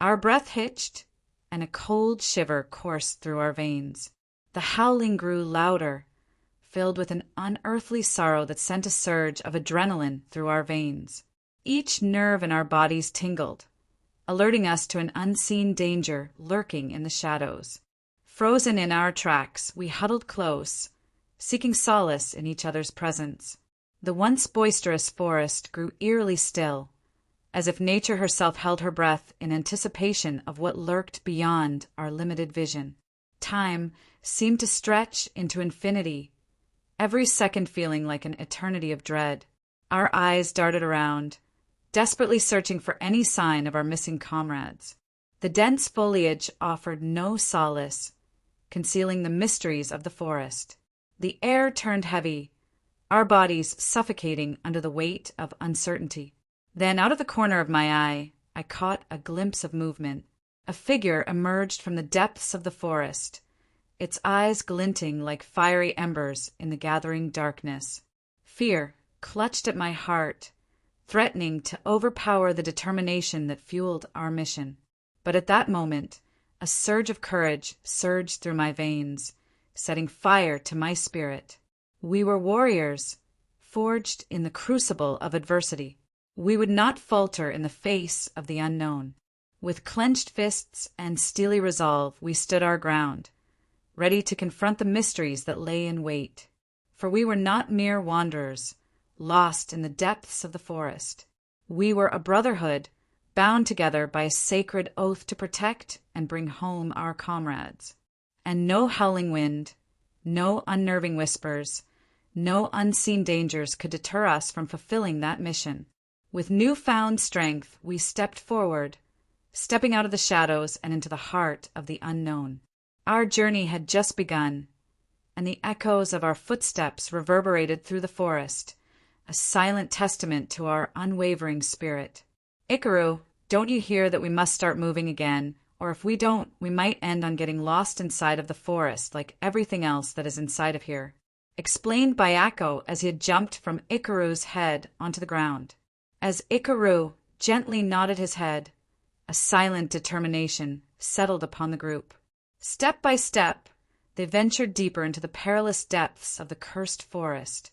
Our breath hitched, and a cold shiver coursed through our veins. The howling grew louder, filled with an unearthly sorrow that sent a surge of adrenaline through our veins. Each nerve in our bodies tingled, alerting us to an unseen danger lurking in the shadows. Frozen in our tracks, we huddled close, seeking solace in each other's presence. The once boisterous forest grew eerily still, as if nature herself held her breath in anticipation of what lurked beyond our limited vision. Time seemed to stretch into infinity, every second feeling like an eternity of dread. Our eyes darted around, desperately searching for any sign of our missing comrades. The dense foliage offered no solace, concealing the mysteries of the forest. The air turned heavy, our bodies suffocating under the weight of uncertainty. Then, out of the corner of my eye, I caught a glimpse of movement. A figure emerged from the depths of the forest, its eyes glinting like fiery embers in the gathering darkness. Fear clutched at my heart, threatening to overpower the determination that fueled our mission. But at that moment, a surge of courage surged through my veins, setting fire to my spirit. We were warriors, forged in the crucible of adversity. We would not falter in the face of the unknown. With clenched fists and steely resolve, we stood our ground, ready to confront the mysteries that lay in wait. For we were not mere wanderers, lost in the depths of the forest. We were a brotherhood, bound together by a sacred oath to protect and bring home our comrades. And no howling wind, no unnerving whispers, no unseen dangers could deter us from fulfilling that mission. With newfound strength, we stepped forward, stepping out of the shadows and into the heart of the unknown. Our journey had just begun, and the echoes of our footsteps reverberated through the forest, a silent testament to our unwavering spirit. Ikaru, don't you hear that we must start moving again, or if we don't, we might end on getting lost inside of the forest like everything else that is inside of here, explained Bayako as he had jumped from Ikaru's head onto the ground. As Ikaru gently nodded his head, a silent determination settled upon the group. Step by step, they ventured deeper into the perilous depths of the cursed forest,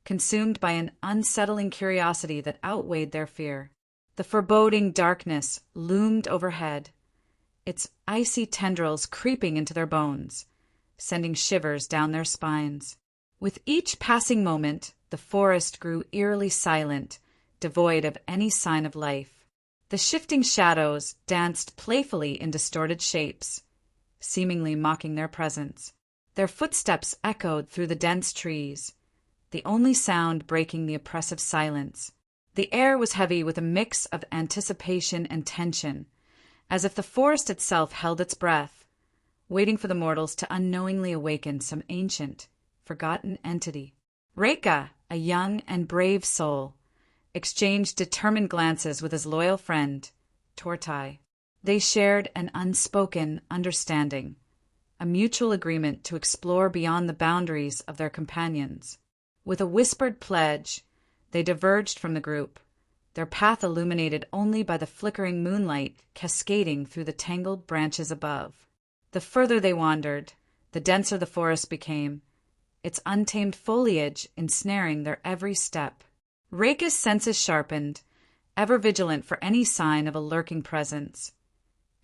consumed by an unsettling curiosity that outweighed their fear. The foreboding darkness loomed overhead, its icy tendrils creeping into their bones, sending shivers down their spines. With each passing moment, the forest grew eerily silent, devoid of any sign of life. The shifting shadows danced playfully in distorted shapes, seemingly mocking their presence. Their footsteps echoed through the dense trees, the only sound breaking the oppressive silence. The air was heavy with a mix of anticipation and tension, as if the forest itself held its breath, waiting for the mortals to unknowingly awaken some ancient, forgotten entity. Reika, a young and brave soul, exchanged determined glances with his loyal friend, Tortai. They shared an unspoken understanding, a mutual agreement to explore beyond the boundaries of their companions. With a whispered pledge, they diverged from the group, their path illuminated only by the flickering moonlight cascading through the tangled branches above. The further they wandered, the denser the forest became, its untamed foliage ensnaring their every step. Reika's senses sharpened, ever vigilant for any sign of a lurking presence,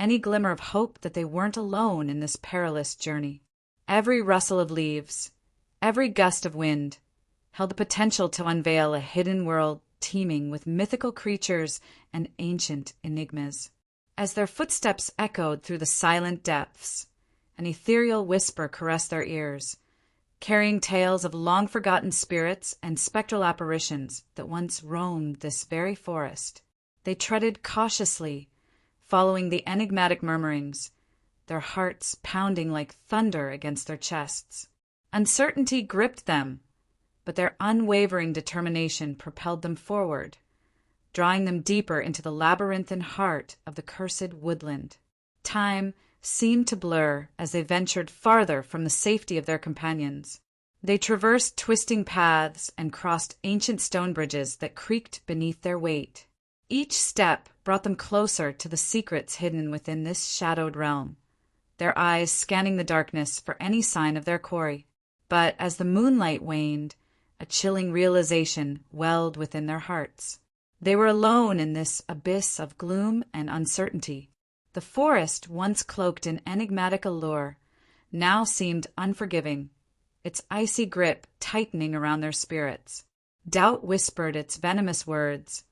any glimmer of hope that they weren't alone in this perilous journey. Every rustle of leaves, every gust of wind, held the potential to unveil a hidden world teeming with mythical creatures and ancient enigmas. As their footsteps echoed through the silent depths, an ethereal whisper caressed their ears, carrying tales of long-forgotten spirits and spectral apparitions that once roamed this very forest. They treaded cautiously, following the enigmatic murmurings, their hearts pounding like thunder against their chests. Uncertainty gripped them, but their unwavering determination propelled them forward, drawing them deeper into the labyrinthine heart of the cursed woodland. Time seemed to blur as they ventured farther from the safety of their companions. They traversed twisting paths and crossed ancient stone bridges that creaked beneath their weight. Each step brought them closer to the secrets hidden within this shadowed realm, their eyes scanning the darkness for any sign of their quarry. But as the moonlight waned, a chilling realization welled within their hearts. They were alone in this abyss of gloom and uncertainty. The forest, once cloaked in enigmatic allure, now seemed unforgiving, its icy grip tightening around their spirits. Doubt whispered its venomous words,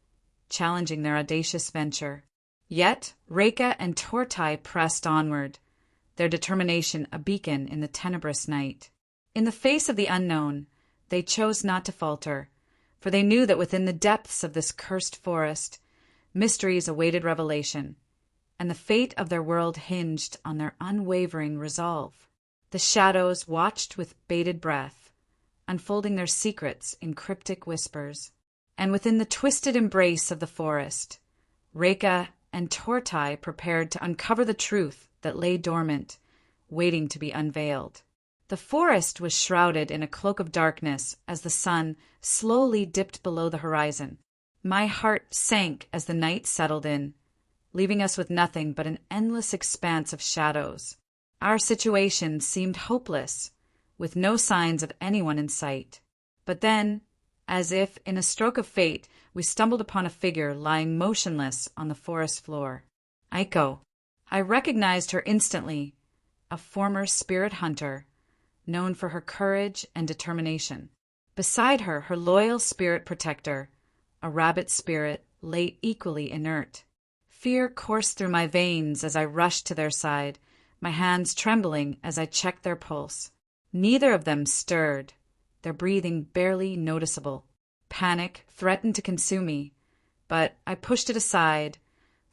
challenging their audacious venture. Yet Reka and Tortai pressed onward, their determination a beacon in the tenebrous night. In the face of the unknown, they chose not to falter, for they knew that within the depths of this cursed forest, mysteries awaited revelation, and the fate of their world hinged on their unwavering resolve. The shadows watched with bated breath, unfolding their secrets in cryptic whispers. And within the twisted embrace of the forest, Reka and Tortai prepared to uncover the truth that lay dormant, waiting to be unveiled. The forest was shrouded in a cloak of darkness as the sun slowly dipped below the horizon. My heart sank as the night settled in, leaving us with nothing but an endless expanse of shadows. Our situation seemed hopeless, with no signs of anyone in sight. But then, as if in a stroke of fate, we stumbled upon a figure lying motionless on the forest floor. Aiko. I recognized her instantly, a former spirit hunter, known for her courage and determination. Beside her, her loyal spirit protector, a rabbit spirit, lay equally inert. Fear coursed through my veins as I rushed to their side, my hands trembling as I checked their pulse. Neither of them stirred, their breathing barely noticeable. Panic threatened to consume me, but I pushed it aside,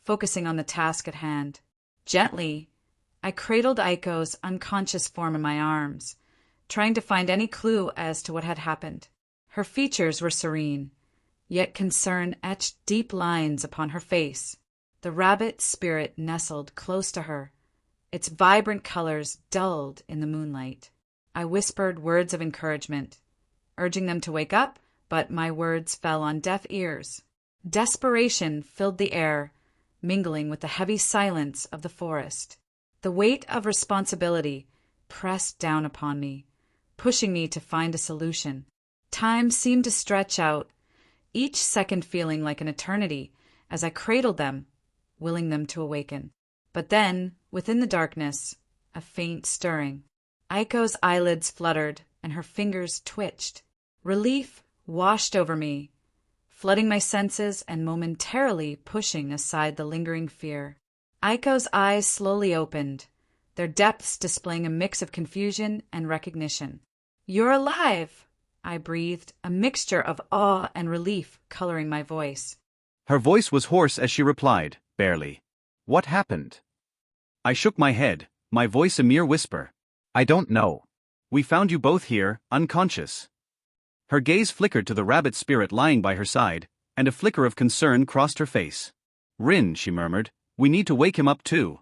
focusing on the task at hand. Gently, I cradled Aiko's unconscious form in my arms, trying to find any clue as to what had happened. Her features were serene, yet concern etched deep lines upon her face. The rabbit spirit nestled close to her, its vibrant colors dulled in the moonlight. I whispered words of encouragement, urging them to wake up, but my words fell on deaf ears. Desperation filled the air, mingling with the heavy silence of the forest. The weight of responsibility pressed down upon me, pushing me to find a solution. Time seemed to stretch out, each second feeling like an eternity as I cradled them, willing them to awaken. But then, within the darkness, a faint stirring. Aiko's eyelids fluttered and her fingers twitched. Relief washed over me, flooding my senses and momentarily pushing aside the lingering fear. Aiko's eyes slowly opened, their depths displaying a mix of confusion and recognition. "You're alive!" I breathed, a mixture of awe and relief coloring my voice. Her voice was hoarse as she replied, barely. "What happened?" I shook my head, my voice a mere whisper. "I don't know. We found you both here, unconscious." Her gaze flickered to the rabbit spirit lying by her side, and a flicker of concern crossed her face. "Rin," she murmured, "we need to wake him up too."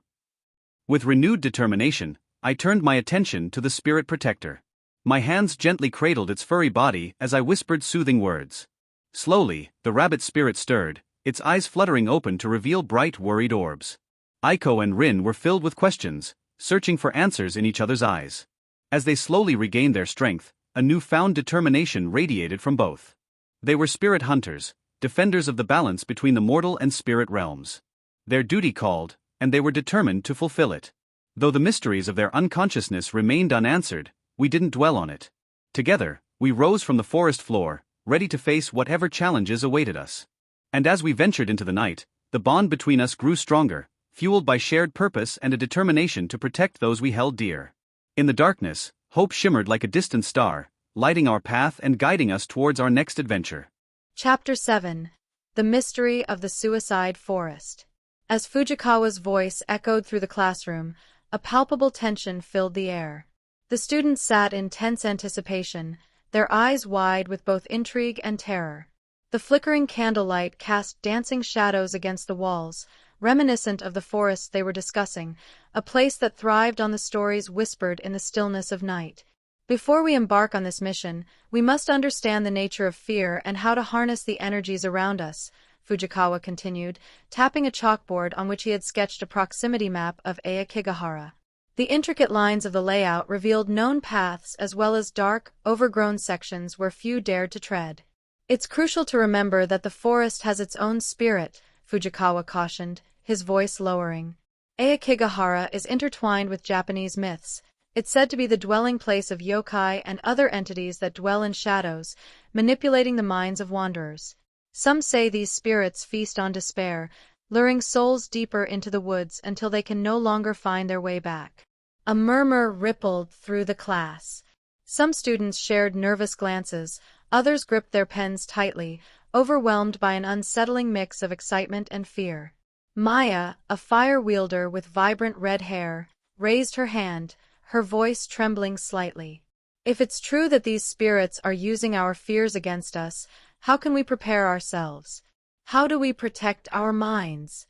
With renewed determination, I turned my attention to the spirit protector. My hands gently cradled its furry body as I whispered soothing words. Slowly, the rabbit spirit stirred, its eyes fluttering open to reveal bright, worried orbs. Aiko and Rin were filled with questions, searching for answers in each other's eyes. As they slowly regained their strength, a newfound determination radiated from both. They were spirit hunters, defenders of the balance between the mortal and spirit realms. Their duty called, and they were determined to fulfill it. Though the mysteries of their unconsciousness remained unanswered, we didn't dwell on it. Together, we rose from the forest floor, ready to face whatever challenges awaited us. And as we ventured into the night, the bond between us grew stronger, fueled by shared purpose and a determination to protect those we held dear. In the darkness, hope shimmered like a distant star, lighting our path and guiding us towards our next adventure. Chapter 7. The Mystery of the Suicide Forest. As Fujikawa's voice echoed through the classroom, a palpable tension filled the air. The students sat in tense anticipation, their eyes wide with both intrigue and terror. The flickering candlelight cast dancing shadows against the walls, reminiscent of the forest they were discussing, a place that thrived on the stories whispered in the stillness of night. Before we embark on this mission, we must understand the nature of fear and how to harness the energies around us, Fujikawa continued, tapping a chalkboard on which he had sketched a proximity map of Aokigahara. The intricate lines of the layout revealed known paths as well as dark, overgrown sections where few dared to tread. It's crucial to remember that the forest has its own spirit, Fujikawa cautioned, his voice lowering. Aokigahara is intertwined with Japanese myths. It's said to be the dwelling place of yokai and other entities that dwell in shadows, manipulating the minds of wanderers. Some say these spirits feast on despair, luring souls deeper into the woods until they can no longer find their way back. A murmur rippled through the class. Some students shared nervous glances, others gripped their pens tightly, overwhelmed by an unsettling mix of excitement and fear. Maya, a fire wielder with vibrant red hair, raised her hand, her voice trembling slightly. If it's true that these spirits are using our fears against us, how can we prepare ourselves? How do we protect our minds?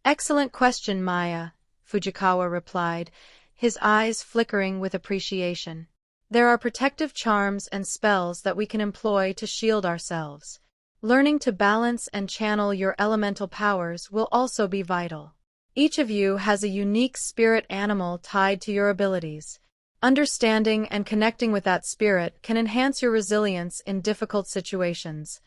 Excellent question, Maya, Fujikawa replied, his eyes flickering with appreciation. There are protective charms and spells that we can employ to shield ourselves. Learning to balance and channel your elemental powers will also be vital. Each of you has a unique spirit animal tied to your abilities. Understanding and connecting with that spirit can enhance your resilience in difficult situations.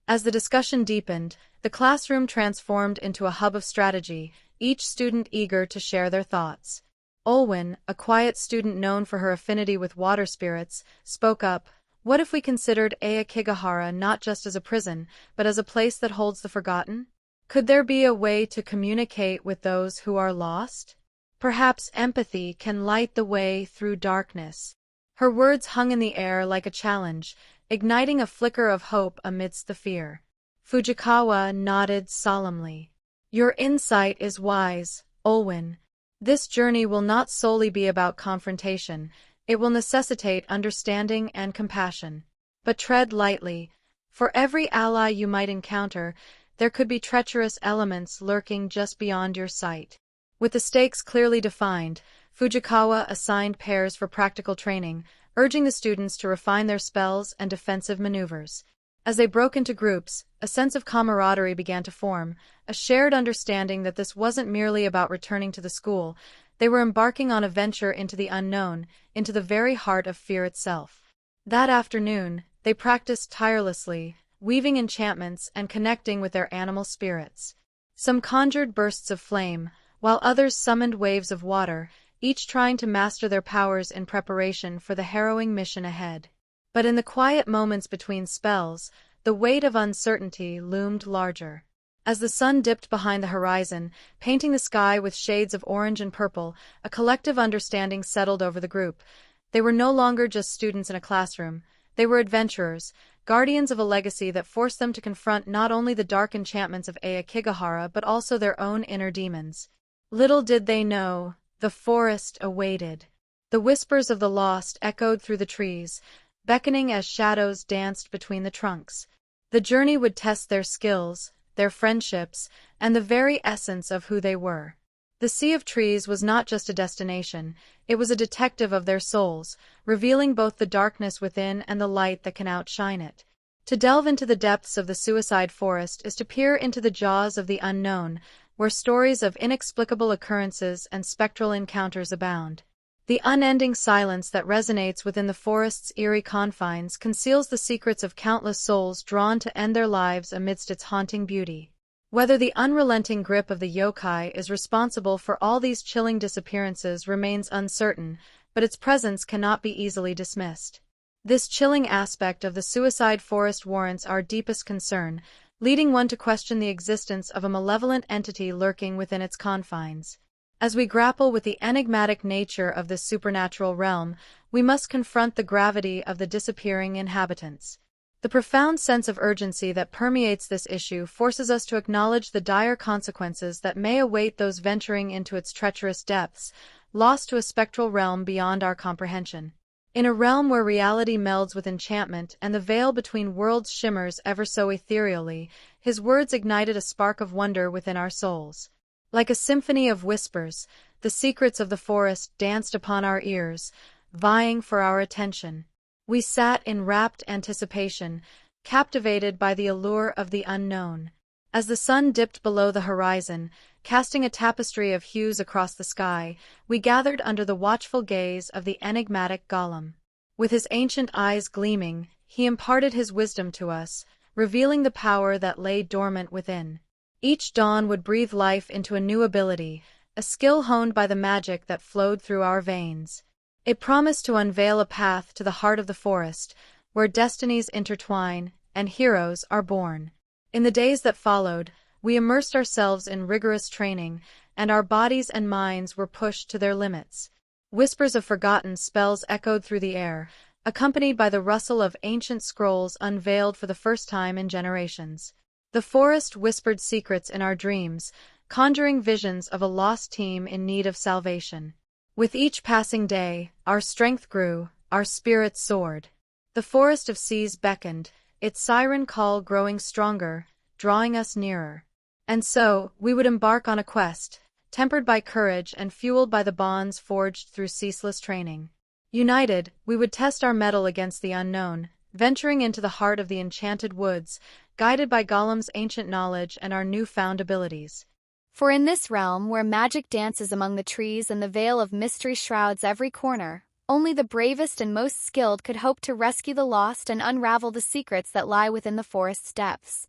As the discussion deepened, the classroom transformed into a hub of strategy, each student eager to share their thoughts. Olwen, a quiet student known for her affinity with water spirits, spoke up. What if we considered Aokigahara not just as a prison, but as a place that holds the forgotten? Could there be a way to communicate with those who are lost? Perhaps empathy can light the way through darkness. Her words hung in the air like a challenge, igniting a flicker of hope amidst the fear. Fujikawa nodded solemnly. Your insight is wise, Olwen. This journey will not solely be about confrontation. It will necessitate understanding and compassion. But tread lightly. For every ally you might encounter, there could be treacherous elements lurking just beyond your sight. With the stakes clearly defined, Fujikawa assigned pairs for practical training, urging the students to refine their spells and defensive maneuvers. As they broke into groups, a sense of camaraderie began to form, a shared understanding that this wasn't merely about returning to the school. They were embarking on a venture into the unknown, into the very heart of fear itself. That afternoon, they practiced tirelessly, weaving enchantments and connecting with their animal spirits. Some conjured bursts of flame, while others summoned waves of water, each trying to master their powers in preparation for the harrowing mission ahead. But in the quiet moments between spells, the weight of uncertainty loomed larger. As the sun dipped behind the horizon, painting the sky with shades of orange and purple, a collective understanding settled over the group. They were no longer just students in a classroom. They were adventurers, guardians of a legacy that forced them to confront not only the dark enchantments of Aokigahara but also their own inner demons. Little did they know, the forest awaited. The whispers of the lost echoed through the trees, beckoning as shadows danced between the trunks. The journey would test their skills, their friendships, and the very essence of who they were. The Sea of Trees was not just a destination, it was a detective of their souls, revealing both the darkness within and the light that can outshine it. To delve into the depths of the Suicide Forest is to peer into the jaws of the unknown, where stories of inexplicable occurrences and spectral encounters abound. The unending silence that resonates within the forest's eerie confines conceals the secrets of countless souls drawn to end their lives amidst its haunting beauty. Whether the unrelenting grip of the yokai is responsible for all these chilling disappearances remains uncertain, but its presence cannot be easily dismissed. This chilling aspect of the Suicide Forest warrants our deepest concern, leading one to question the existence of a malevolent entity lurking within its confines. As we grapple with the enigmatic nature of this supernatural realm, we must confront the gravity of the disappearing inhabitants. The profound sense of urgency that permeates this issue forces us to acknowledge the dire consequences that may await those venturing into its treacherous depths, lost to a spectral realm beyond our comprehension. In a realm where reality melds with enchantment and the veil between worlds shimmers ever so ethereally, his words ignited a spark of wonder within our souls. Like a symphony of whispers, the secrets of the forest danced upon our ears, vying for our attention. We sat in rapt anticipation, captivated by the allure of the unknown. As the sun dipped below the horizon, casting a tapestry of hues across the sky, we gathered under the watchful gaze of the enigmatic Gollum. With his ancient eyes gleaming, he imparted his wisdom to us, revealing the power that lay dormant within. Each dawn would breathe life into a new ability, a skill honed by the magic that flowed through our veins. It promised to unveil a path to the heart of the forest, where destinies intertwine and heroes are born. In the days that followed, we immersed ourselves in rigorous training, and our bodies and minds were pushed to their limits. Whispers of forgotten spells echoed through the air, accompanied by the rustle of ancient scrolls unveiled for the first time in generations. The forest whispered secrets in our dreams, conjuring visions of a lost team in need of salvation. With each passing day, our strength grew, our spirits soared. The forest of seas beckoned, its siren call growing stronger, drawing us nearer. And so, we would embark on a quest, tempered by courage and fueled by the bonds forged through ceaseless training. United, we would test our mettle against the unknown, venturing into the heart of the enchanted woods, guided by Gollum's ancient knowledge and our newfound abilities. For in this realm, where magic dances among the trees and the veil of mystery shrouds every corner, only the bravest and most skilled could hope to rescue the lost and unravel the secrets that lie within the forest's depths.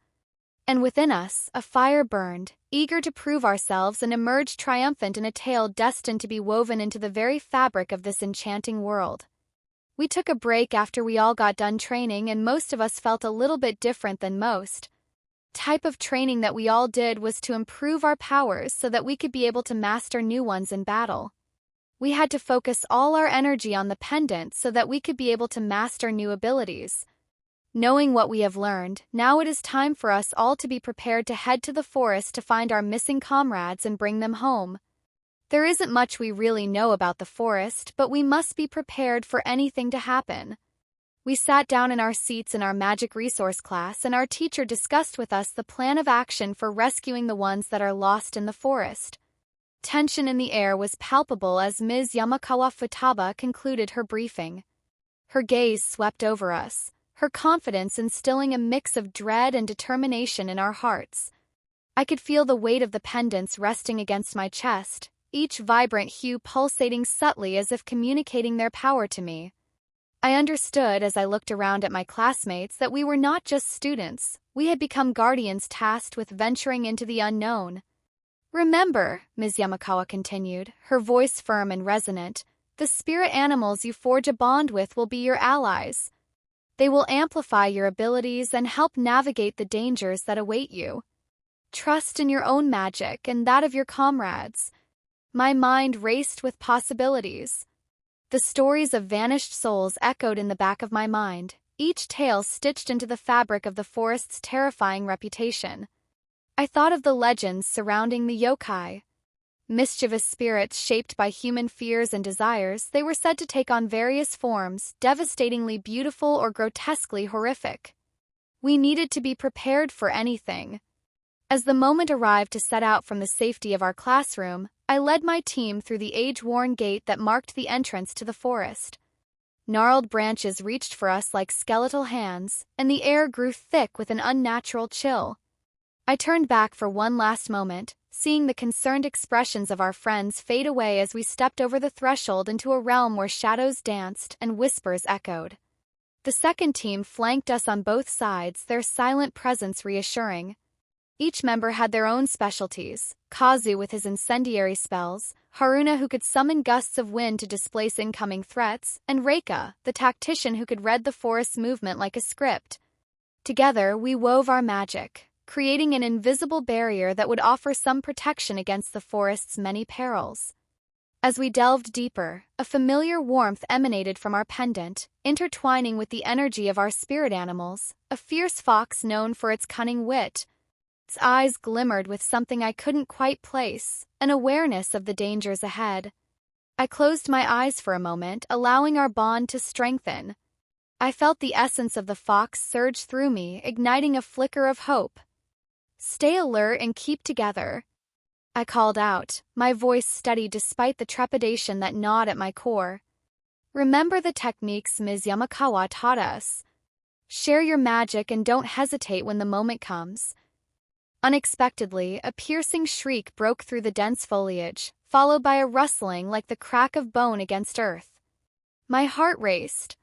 And within us, a fire burned, eager to prove ourselves and emerge triumphant in a tale destined to be woven into the very fabric of this enchanting world. We took a break after we all got done training, and most of us felt a little bit different than most. Type of training that we all did was to improve our powers so that we could be able to master new ones in battle. We had to focus all our energy on the pendant so that we could be able to master new abilities. Knowing what we have learned, now it is time for us all to be prepared to head to the forest to find our missing comrades and bring them home. There isn't much we really know about the forest, but we must be prepared for anything to happen. We sat down in our seats in our magic resource class, and our teacher discussed with us the plan of action for rescuing the ones that are lost in the forest. Tension in the air was palpable as Ms. Yamakawa Futaba concluded her briefing. Her gaze swept over us, her confidence instilling a mix of dread and determination in our hearts. I could feel the weight of the pendants resting against my chest, each vibrant hue pulsating subtly as if communicating their power to me. I understood as I looked around at my classmates that we were not just students, we had become guardians tasked with venturing into the unknown. Remember, Ms. Yamakawa continued, her voice firm and resonant, the spirit animals you forge a bond with will be your allies. They will amplify your abilities and help navigate the dangers that await you. Trust in your own magic and that of your comrades. My mind raced with possibilities. The stories of vanished souls echoed in the back of my mind, each tale stitched into the fabric of the forest's terrifying reputation. I thought of the legends surrounding the yokai. Mischievous spirits shaped by human fears and desires, they were said to take on various forms, devastatingly beautiful or grotesquely horrific. We needed to be prepared for anything. As the moment arrived to set out from the safety of our classroom, I led my team through the age-worn gate that marked the entrance to the forest. Gnarled branches reached for us like skeletal hands, and the air grew thick with an unnatural chill. I turned back for one last moment, seeing the concerned expressions of our friends fade away as we stepped over the threshold into a realm where shadows danced and whispers echoed. The second team flanked us on both sides, their silent presence reassuring. Each member had their own specialties, Kazu with his incendiary spells, Haruna who could summon gusts of wind to displace incoming threats, and Reika, the tactician who could read the forest's movement like a script. Together, we wove our magic, creating an invisible barrier that would offer some protection against the forest's many perils. As we delved deeper, a familiar warmth emanated from our pendant, intertwining with the energy of our spirit animals, a fierce fox known for its cunning wit. Its eyes glimmered with something I couldn't quite place, an awareness of the dangers ahead. I closed my eyes for a moment, allowing our bond to strengthen. I felt the essence of the fox surge through me, igniting a flicker of hope. Stay alert and keep together, I called out, my voice steady despite the trepidation that gnawed at my core. Remember the techniques Ms. Yamakawa taught us. share your magic and don't hesitate when the moment comes. Unexpectedly, a piercing shriek broke through the dense foliage, followed by a rustling like the crack of bone against earth. My heart raced.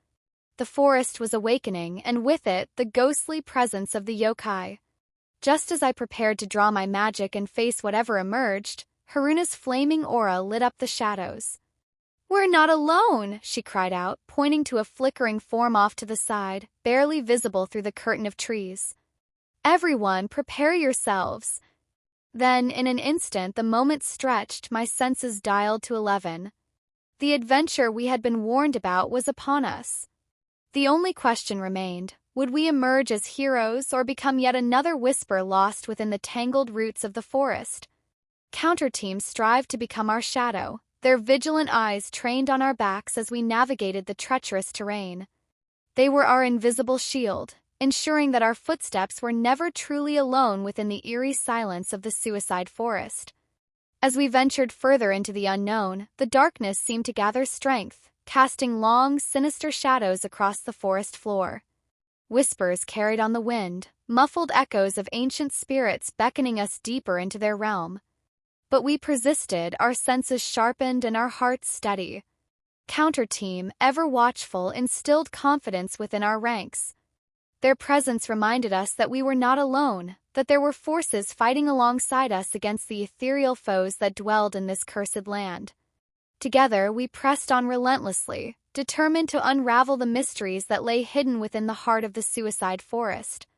The forest was awakening, and with it, the ghostly presence of the yokai. Just as I prepared to draw my magic and face whatever emerged, Haruna's flaming aura lit up the shadows. "We're not alone!" she cried out, pointing to a flickering form off to the side, barely visible through the curtain of trees. "Everyone, prepare yourselves!" Then, in an instant, the moment stretched, my senses dialed to 11. The adventure we had been warned about was upon us. The only question remained: would we emerge as heroes or become yet another whisper lost within the tangled roots of the forest? Counterteams strived to become our shadow, their vigilant eyes trained on our backs as we navigated the treacherous terrain. They were our invisible shield, ensuring that our footsteps were never truly alone within the eerie silence of the suicide forest. As we ventured further into the unknown, the darkness seemed to gather strength, casting long, sinister shadows across the forest floor. Whispers carried on the wind, muffled echoes of ancient spirits beckoning us deeper into their realm. But we persisted, our senses sharpened and our hearts steady. Counterteam, ever watchful, instilled confidence within our ranks. Their presence reminded us that we were not alone, that there were forces fighting alongside us against the ethereal foes that dwelled in this cursed land. Together, we pressed on relentlessly, determined to unravel the mysteries that lay hidden within the heart of the suicide forest.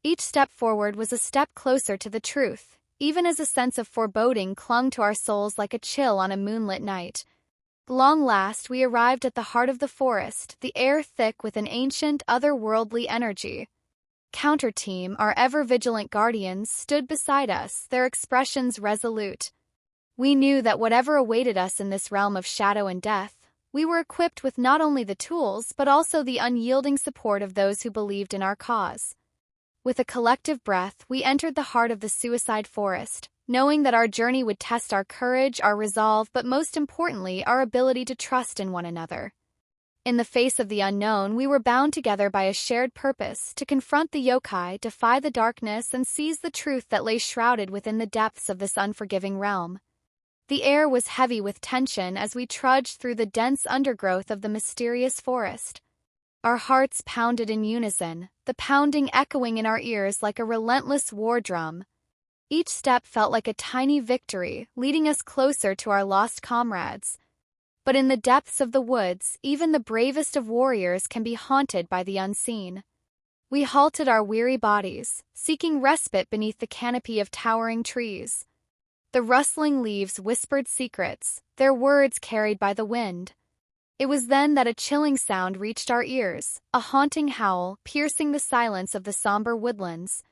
Each step forward was a step closer to the truth, even as a sense of foreboding clung to our souls like a chill on a moonlit night. Long last, we arrived at the heart of the forest, the air thick with an ancient, otherworldly energy. Counterteam, our ever-vigilant guardians, stood beside us, their expressions resolute. We knew that whatever awaited us in this realm of shadow and death, we were equipped with not only the tools but also the unyielding support of those who believed in our cause. With a collective breath, we entered the heart of the suicide forest, knowing that our journey would test our courage, our resolve, but most importantly, our ability to trust in one another. In the face of the unknown, we were bound together by a shared purpose to confront the yokai, defy the darkness, and seize the truth that lay shrouded within the depths of this unforgiving realm. The air was heavy with tension as we trudged through the dense undergrowth of the mysterious forest. Our hearts pounded in unison, the pounding echoing in our ears like a relentless war drum. Each step felt like a tiny victory, leading us closer to our lost comrades. But in the depths of the woods, even the bravest of warriors can be haunted by the unseen. We halted our weary bodies, seeking respite beneath the canopy of towering trees. The rustling leaves whispered secrets, their words carried by the wind. It was then that a chilling sound reached our ears, a haunting howl piercing the silence of the somber woodlands.